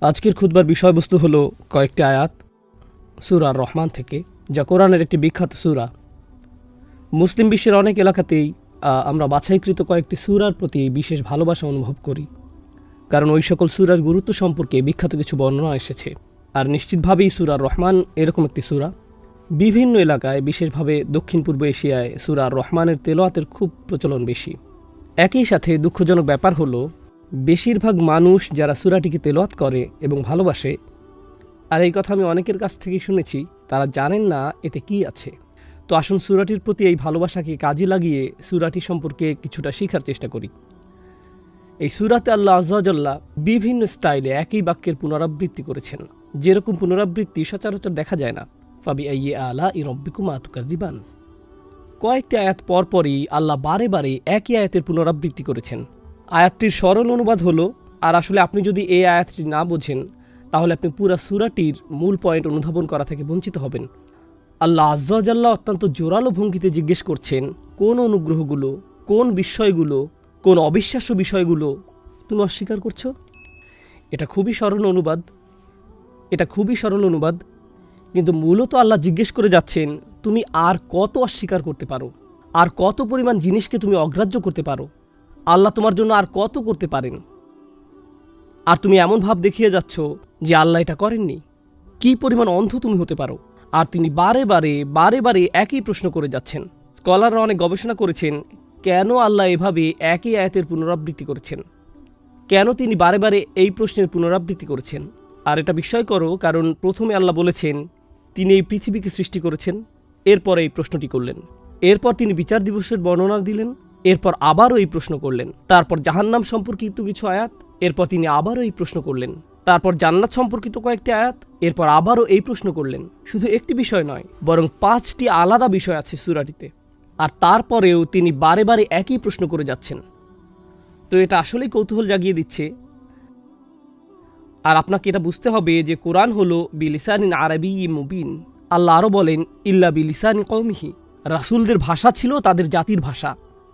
আজকের খুতবার বিষয়বস্তু হলো কয়েকটি আয়াত সূরা আর রহমান থেকে, যা কোরআনের একটি বিখ্যাত সূরা। মুসলিম বিশ্বের অনেক এলাকাতেই আমরা বাছাইকৃত কয়েকটি সূরার প্রতি বিশেষ ভালোবাসা অনুভব করি, কারণ ওই সকল সূরার গুরুত্ব সম্পর্কে বিখ্যাত কিছু বর্ণনা এসেছে। আর নিশ্চিতভাবেই সূরা আর রহমান এরকম একটি সূরা। বিভিন্ন এলাকায়, বিশেষভাবে দক্ষিণ পূর্ব এশিয়ায় সূরা আর রহমানের তেলাওয়াতের খুব প্রচলন বেশি। একই সাথে দুঃখজনক ব্যাপার হলো, বেশিরভাগ মানুষ যারা সূরাটিকে তেলাওয়াত করে এবং ভালোবাসে, আর এই কথা আমি অনেকের কাছ থেকেই শুনেছি, তারা জানেন না এতে কি আছে। তো আসুন সূরাটির প্রতি এই ভালোবাসাকে কাজে লাগিয়ে সূরাটি সম্পর্কে কিছুটা শেখার চেষ্টা করি। এই সূরাতে আল্লাহ আযজা ওয়া জাল্লা বিভিন্ন স্টাইলে একই বাক্যের পুনরাবৃত্তি করেছেন, যেরকম পুনরাবৃত্তি সচরাচর দেখা যায় না। ফাবিআইয়ি আলাই রাব্বিকুমা তুকাযযিবান। কয়েকটি আয়াত পরপরই আল্লাহ বারে বারে একই আয়াতের পুনরাবৃত্তি করেছেন। আয়াতটির সরল অনুবাদ হলো, আর আসলে আপনি যদি এই আয়াতটি না বোঝেন তাহলে আপনি পুরা সূরাটির মূল পয়েন্ট অনুধাবন করা থেকে বঞ্চিত হবেন। আল্লাহ আযজা ওয়া জাল্লা অত্যন্ত জোরালো ভঙ্গিতে জিজ্ঞেস করছেন, কোন অনুগ্রহগুলো, কোন বিস্ময়গুলো, কোন অবিশ্বাস্য বিষয়গুলো তুমি অস্বীকার করছো? এটা খুবই সরল অনুবাদ, কিন্তু মূলত আল্লাহ জিজ্ঞেস করে যাচ্ছেন, তুমি আর কত অস্বীকার করতে পারো, আর কত পরিমাণ জিনিসকে তুমি অগ্রাহ্য করতে পারো। আল্লাহ তোমার জন্য আর কত করতে পারেন, আর তুমি এমন ভাব দেখিয়ে যাচ্ছ যে আল্লাহ এটা করেননি। কি পরিমাণ অন্ধ তুমি হতে পারো। আর তিনি বারে বারে একই প্রশ্ন করে যাচ্ছেন। স্কলাররা অনেক গবেষণা করেছেন, কেন আল্লাহ এভাবে একই আয়াতের পুনরাবৃত্তি করেছেন, কেন তিনি বারে বারে এই প্রশ্নের পুনরাবৃত্তি করেছেন। আর এটা বিস্ময়কর, কারণ প্রথমে আল্লাহ বলেছেন তিনি এই পৃথিবীকে সৃষ্টি করেছেন, এরপর এই প্রশ্নটি করলেন। এরপর তিনি বিচার দিবসের বর্ণনা দিলেন, এরপর আবারও এই প্রশ্ন করলেন। তারপর জাহান্নাম সম্পর্কিত কিছু আয়াত, এরপর তিনি আবারও এই প্রশ্ন করলেন। তারপর জান্নাত সম্পর্কিত কয়েকটি আয়াত, এরপর আবারও এই প্রশ্ন করলেন। শুধু একটি বিষয় নয়, বরং 5টি আলাদা বিষয় আছে সূরাটিতে, আর তারপরেও তিনি বারে বারে একই প্রশ্ন করে যাচ্ছেন। তো এটা আসলেই কৌতূহল জাগিয়ে দিচ্ছে। আর আপনাকে এটা বুঝতে হবে যে কোরআন হলো বিলিসানিন আরাবিয়্যিম মুবিন। আল্লাহ আরও বলেন, ইল্লা বিলিসানি কওমিহি। রাসূলদের ভাষা ছিল তাদের জাতির ভাষা,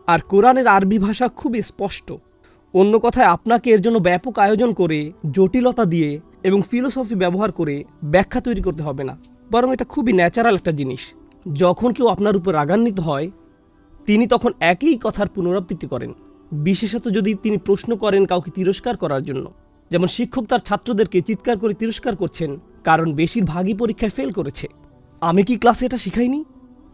আর কোরআনের আরবি ভাষা খুবই স্পষ্ট। অন্য কথায়, আপনাকে এর জন্য ব্যাপক আয়োজন করে, জটিলতা দিয়ে এবং ফিলোসফি ব্যবহার করে ব্যাখ্যা তৈরি করতে হবে না, বরং এটা খুবই ন্যাচারাল একটা জিনিস। যখন কেউ আপনার উপর রাগান্বিত হয়, তিনি তখন একই কথার পুনরাবৃত্তি করেন, বিশেষত যদি তিনি প্রশ্ন করেন কাউকে তিরস্কার করার জন্য। যেমন শিক্ষক তার ছাত্রদেরকে চিৎকার করে তিরস্কার করছেন, কারণ বেশিরভাগই পরীক্ষায় ফেল করেছে। আমি কি ক্লাসে এটা শিখাইনি?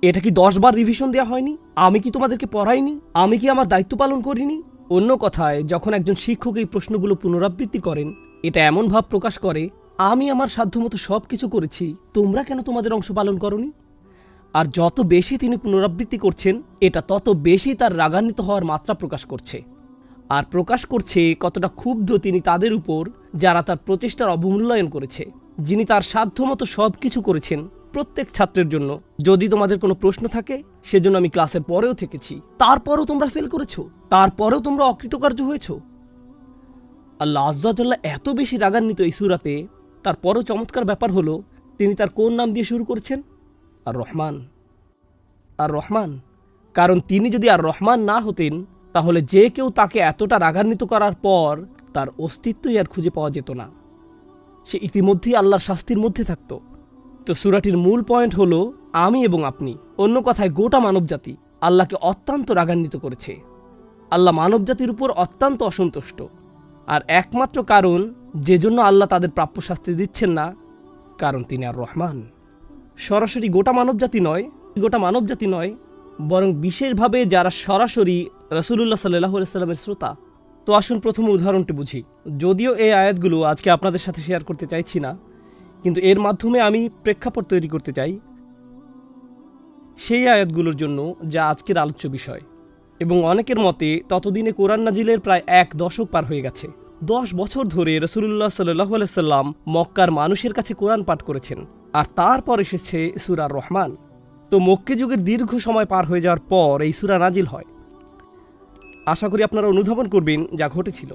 এটা কি 10 বার রিভিশন দেওয়া হয়নি? আমি কি তোমাদেরকে পড়াইনি? আমি কি আমার দায়িত্ব পালন করিনি? অন্য কথায়, যখন একজন শিক্ষক এই প্রশ্নগুলো পুনরাবৃত্তি করেন, এটা এমন ভাব প্রকাশ করে, আমি আমার সাধ্যমতো সব কিছু করেছি, তোমরা কেন তোমাদের অংশ পালন করনি? আর যত বেশি তিনি পুনরাবৃত্তি করছেন, এটা তত বেশি তার রাগান্বিত হওয়ার মাত্রা প্রকাশ করছে। আর প্রকাশ করছে কতটা ক্ষুব্ধ তিনি তাদের উপর, যারা তার প্রচেষ্টার অবমূল্যায়ন করেছে, যিনি তার সাধ্যমতো সব কিছু করেছেন প্রত্যেক ছাত্রের জন্য। যদি তোমাদের কোনো প্রশ্ন থাকে, সেজন্য আমি ক্লাসের পরেও থেকেছি, তারপরেও তোমরা ফেল করেছো, তারপরেও তোমরা অকৃতকার্য হয়েছ। আল্লাহ আযজা ওয়া জাল্লা এত বেশি রাগান্বিত এই সূরাতে। তারপরও চমৎকার ব্যাপার হলো, তিনি তার কোন নাম দিয়ে শুরু করেছেন? আর রহমান। কারণ তিনি যদি আর রহমান না হতেন, তাহলে যে কেউ তাকে এতটা রাগান্বিত করার পর তার অস্তিত্বই আর খুঁজে পাওয়া যেত না, সে ইতিমধ্যেই আল্লাহর শাস্তির মধ্যে থাকত। তো সূরাটির মূল পয়েন্ট হলো, আমি এবং আপনি, অন্য কথায় গোটা মানবজাতি আল্লাহকে অত্যন্ত রাগান্বিত করেছে। আল্লাহ মানবজাতির উপর অত্যন্ত অসন্তুষ্ট। আর একমাত্র কারণ যে জন্য আল্লাহ তাদের প্রাপ্য শাস্তি দিচ্ছেন না, কারণ তিনি আর রহমান। সরাসরি গোটা মানবজাতি নয়, বরং বিশেষভাবে যারা সরাসরি রাসূলুল্লাহ সাল্লাল্লাহু আলাইহি ওয়াসাল্লামের শ্রোতা। তো আসুন প্রথম উদাহরণটি বুঝি। যদিও এই আয়াতগুলো আজকে আপনাদের সাথে শেয়ার করতে চাইছি না, কিন্তু এর মাধ্যমে আমি প্রেক্ষাপট তৈরি করতে চাই সেই আয়াতগুলোর জন্য যা আজকের আলোচ্য বিষয়। এবং অনেকের মতে ততদিনে কোরআন নাজিলের প্রায় 1 দশক পার হয়ে গেছে। 10 বছর ধরে রাসূলুল্লাহ সাল্লাল্লাহু আলাইহি ওয়াসাল্লাম মক্কার মানুষের কাছে কোরআন পাঠ করেছেন, আর তারপর এসেছে সূরা আর রহমান। তো মক্কি যুগের দীর্ঘ সময় পার হয়ে যাওয়ার পর এই সূরা নাজিল হয়। আশা করি আপনারা অনুধাবন করবেন যা ঘটেছিল।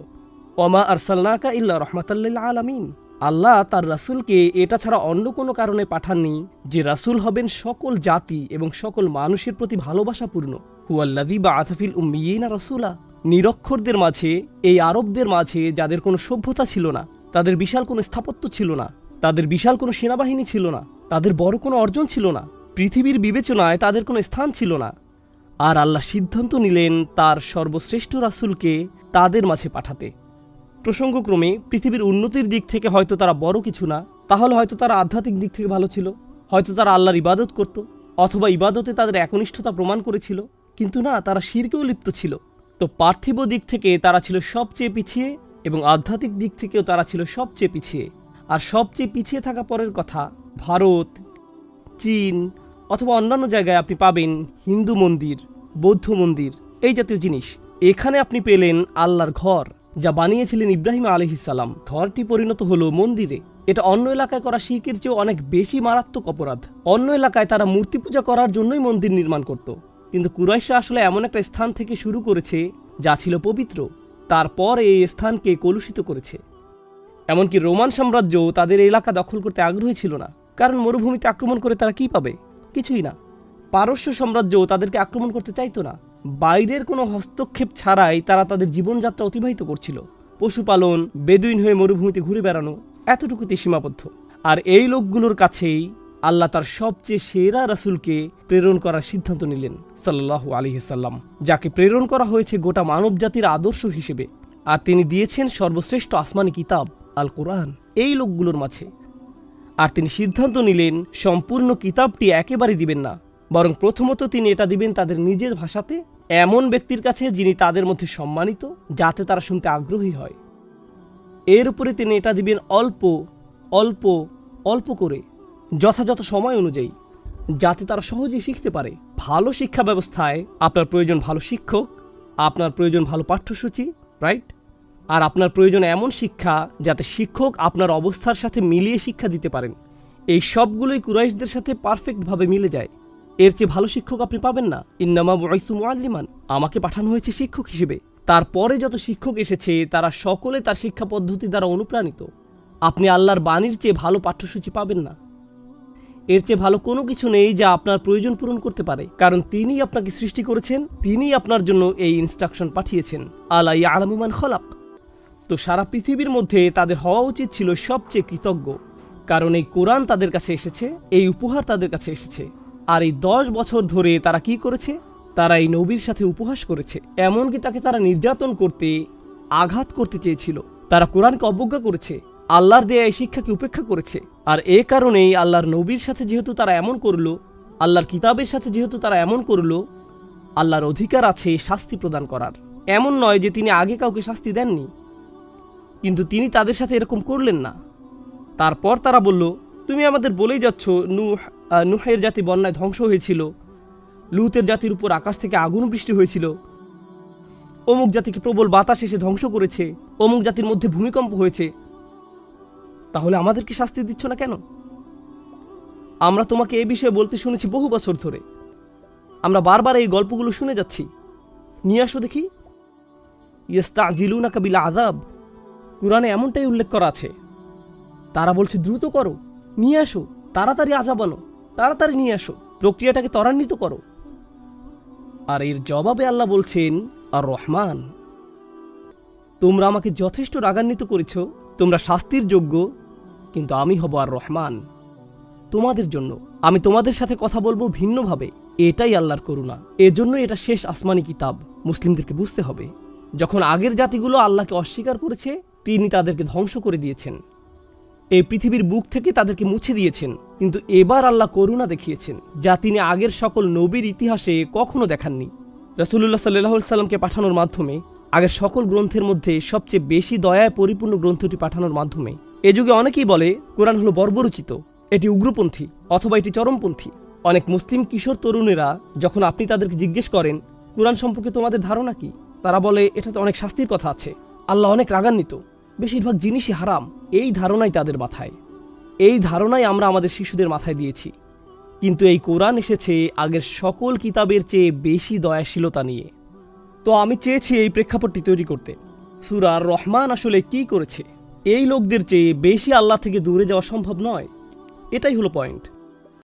ওমা আরসালনাকা ইল্লা রাহমাতাল লিল আলামিন। আল্লাহ তার রাসূলকে এটা ছাড়া অন্য কোনো কারণে পাঠাননি যে রাসূল হবেন সকল জাতি এবং সকল মানুষের প্রতি ভালোবাসাপূর্ণ। হুয়াল্লাযী বাআসা ফিল উম্মিয়িনা রাসূলা। নিরক্ষরদের মাঝে, এই আরবদের মাঝে যাদের কোনো সভ্যতা ছিল না, তাদের বিশাল কোনো স্থাপত্য ছিল না, তাদের বিশাল কোনো সেনাবাহিনী ছিল না, তাদের বড় কোনো অর্জন ছিল না, পৃথিবীর বিবেচনায় তাদের কোনো স্থান ছিল না। আর আল্লাহ সিদ্ধান্ত নিলেন তার সর্বশ্রেষ্ঠ রাসূলকে তাদের মাঝে পাঠাতে। প্রসঙ্গক্রমে পৃথিবীর উন্নতির দিক থেকে হয়তো তারা বড় কিছু না, তাহলে হয়তো তারা আধ্যাত্মিক দিক থেকে ভালো ছিল, হয়তো তারা আল্লাহর ইবাদত করত, অথবা ইবাদতে তাদের একনিষ্ঠতা প্রমাণ করেছিল, কিন্তু না, তারা শিরকেও লিপ্ত ছিল। তো পার্থিব দিক থেকে তারা ছিল সবচেয়ে পিছিয়ে এবং আধ্যাত্মিক দিক থেকেও তারা ছিল সবচেয়ে পিছিয়ে। আর সবচেয়ে পিছিয়ে থাকা পরের কথা, ভারত, চীন অথবা অন্যান্য জায়গায় আপনি পাবেন হিন্দু মন্দির, বৌদ্ধ মন্দির, এই জাতীয় জিনিস। এখানে আপনি পেলেন আল্লাহর ঘর, যা বানিয়েছিলেন ইব্রাহিম আলাইহিস সালাম। ঘরটি পরিণত হলো মন্দিরে। এটা অন্য এলাকায় করা শিরকের চেয়েও অনেক বেশি মারাত্মক অপরাধ। অন্য এলাকায় তারা মূর্তি পূজা করার জন্যই মন্দির নির্মাণ করত, কিন্তু কুরাইশরা আসলে এমন একটা স্থান থেকে শুরু করেছে যা ছিল পবিত্র, তারপর এই স্থানকে কলুষিত করেছে। এমনকি রোমান সাম্রাজ্য তাদের এলাকা দখল করতে আগ্রহী ছিল না, কারণ মরুভূমিতে আক্রমণ করে তারা কি পাবে? কিছুই না। পারস্য সাম্রাজ্য তাদেরকে আক্রমণ করতে চাইতো না। বাইরের কোনো হস্তক্ষেপ ছাড়াই তারা তাদের জীবনযাত্রা অতিবাহিত করছিল। পশুপালন, বেদুইন হয়ে মরুভূমিতে ঘুরে বেড়ানো, এতটুকুতে সীমাবদ্ধ। আর এই লোকগুলোর কাছেই আল্লাহ তার সবচেয়ে সেরা রাসূলকে প্রেরণ করার সিদ্ধান্ত নিলেন, সাল্লাল্লাহু আলাইহি সাল্লাম, যাকে প্রেরণ করা হয়েছে গোটা মানব জাতির আদর্শ হিসেবে। আর তিনি দিয়েছেন সর্বশ্রেষ্ঠ আসমানি কিতাব আল কোরআন এই লোকগুলোর মাঝে। আর তিনি সিদ্ধান্ত নিলেন সম্পূর্ণ কিতাবটি একেবারে দিবেন না, বরং প্রথমত তিনি এটা দিবেন তাদের নিজের ভাষাতে, এমন ব্যক্তির কাছে যিনি তাদের মধ্যে সম্মানিত, যাতে তারা শুনতে আগ্রহী হয়। এর উপরে তিনি এটা দিবেন অল্প অল্প অল্প করে, যথাযথ সময় অনুযায়ী, যাতে তারা সহজেই শিখতে পারে। ভালো শিক্ষা ব্যবস্থায় আপনার প্রয়োজন ভালো শিক্ষক, আপনার প্রয়োজন ভালো পাঠ্যসূচি, রাইট? আর আপনার প্রয়োজন এমন শিক্ষা যাতে শিক্ষক আপনার অবস্থার সাথে মিলিয়ে শিক্ষা দিতে পারেন। এই সবগুলোই কুরাইশদের সাথে পারফেক্টভাবে মিলে যায়। এর চেয়ে ভালো শিক্ষক আপনি পাবেন না। ইন্নামা বুইসু মুআল্লিমান, আমাকে পাঠানো হয়েছে শিক্ষক হিসেবে। তারপরে যত শিক্ষক এসেছে তারা সকলে তার শিক্ষা পদ্ধতি দ্বারা অনুপ্রাণিত। আপনি আল্লাহর বাণীর চেয়ে ভালো পাঠ্যসূচি পাবেন না। এর চেয়ে ভালো কোনো কিছু নেই যা আপনার প্রয়োজন পূরণ করতে পারে, কারণ তিনিই আপনাকে সৃষ্টি করেছেন, তিনিই আপনার জন্য এই ইনস্ট্রাকশন পাঠিয়েছেন। আলা ইয়ালামু মান খালাক। তো সারা পৃথিবীর মধ্যে তাদের হওয়া উচিত ছিল সবচেয়ে কৃতজ্ঞ, কারণ এই কোরআন তাদের কাছে এসেছে, এই উপহার তাদের কাছে এসেছে। আর এই 10 বছর ধরে তারা কি করেছে? তারা এই নবীর সাথে উপহাস করেছে, এমনকি তাকে তারা নির্যাতন করতে, আঘাত করতে চেয়েছিল। তারা কোরআনকে অবজ্ঞা করেছে, আল্লাহর দেয়া এই শিক্ষাকে উপেক্ষা করেছে। আর এ কারণেই আল্লাহর নবীর সাথে যেহেতু তারা এমন করলো, আল্লাহর কিতাবের সাথে যেহেতু তারা এমন করলো, আল্লাহর অধিকার আছে শাস্তি প্রদান করার। এমন নয় যে তিনি আগে কাউকে শাস্তি দেননি, কিন্তু তিনি তাদের সাথে এরকম করলেন না। তারপর তারা বলল, তুমি আমাদের বলেই যাচ্ছ নুহের জাতি বন্যায় ধ্বংস হয়েছিল, লুতের জাতির উপর আকাশ থেকে আগুন বৃষ্টি হয়েছিল, অমুক জাতিকে প্রবল বাতাস এসে ধ্বংস করেছে, অমুক জাতির মধ্যে ভূমিকম্প হয়েছে, তাহলে আমাদেরকে শাস্তি দিচ্ছ না কেন? আমরা তোমাকে এই বিষয়ে বলতে শুনেছি বহু বছর ধরে, আমরা বারবার এই গল্পগুলো শুনে যাচ্ছি, নিয়ে আসো দেখি। ইস্তাজিলুনাকা বিল আযাব, কুরআনে এমনটাই উল্লেখ করা আছে। তারা বলছে দ্রুত করো, নিয়ে আসো, তাড়াতাড়ি আযাব আনো, তাড়াতাড়ি নিয়ে আসো, প্রক্রিয়াটাকে ত্বরান্বিত করো। আর এর জবাবে আল্লাহ বলছেন, আর রহমান, তোমরা আমাকে যথেষ্ট রাগান্বিত করেছ, তোমরা শাস্তির যোগ্য, কিন্তু আমি হব আর রহমান তোমাদের জন্য। আমি তোমাদের সাথে কথা বলবো ভিন্নভাবে। এটাই আল্লাহর করুণা। এজন্য এটা শেষ আসমানি কিতাব। মুসলিমদেরকে বুঝতে হবে, যখন আগের জাতিগুলো আল্লাহকে অস্বীকার করেছে, তিনি তাদেরকে ধ্বংস করে দিয়েছেন, এই পৃথিবীর বুক থেকে তাদেরকে মুছে দিয়েছেন। কিন্তু এবার আল্লাহ করুণা দেখিয়েছেন, যা তিনি আগের সকল নবীর ইতিহাসে কখনো দেখাননি। রাসূলুল্লাহ সাল্লাল্লাহু আলাইহি সাল্লামকে পাঠানোর মাধ্যমে, আগের সকল গ্রন্থের মধ্যে সবচেয়ে বেশি দয়ায় পরিপূর্ণ গ্রন্থটি পাঠানোর মাধ্যমে। এ যুগে অনেকেই বলে কোরআন হলো বর্বরচিত, এটি উগ্রপন্থী অথবা এটি চরমপন্থী। অনেক মুসলিম কিশোর তরুণেরা যখন আপনি তাদেরকে জিজ্ঞেস করেন কোরআন সম্পর্কে তোমাদের ধারণা কি, তারা বলে এটাতে অনেক শাস্তির কথা আছে, আল্লাহ অনেক রাগান্বিত, বেশিরভাগ জিনিসই হারাম। এই ধারণাই তাদের মাথায়, এই ধারণাই আমরা আমাদের শিশুদের মাথায় দিয়েছি। কিন্তু এই কোরআন এসেছে আগের সকল কিতাবের চেয়ে বেশি দয়াশীলতা নিয়ে। তো আমি চেয়েছি এই প্রেক্ষাপটটি তৈরি করতে। সূরা আর রহমান আসলে কি করেছে? এই লোকদের চেয়ে বেশি আল্লাহ থেকে দূরে যাওয়া সম্ভব নয়, এটাই হলো পয়েন্ট।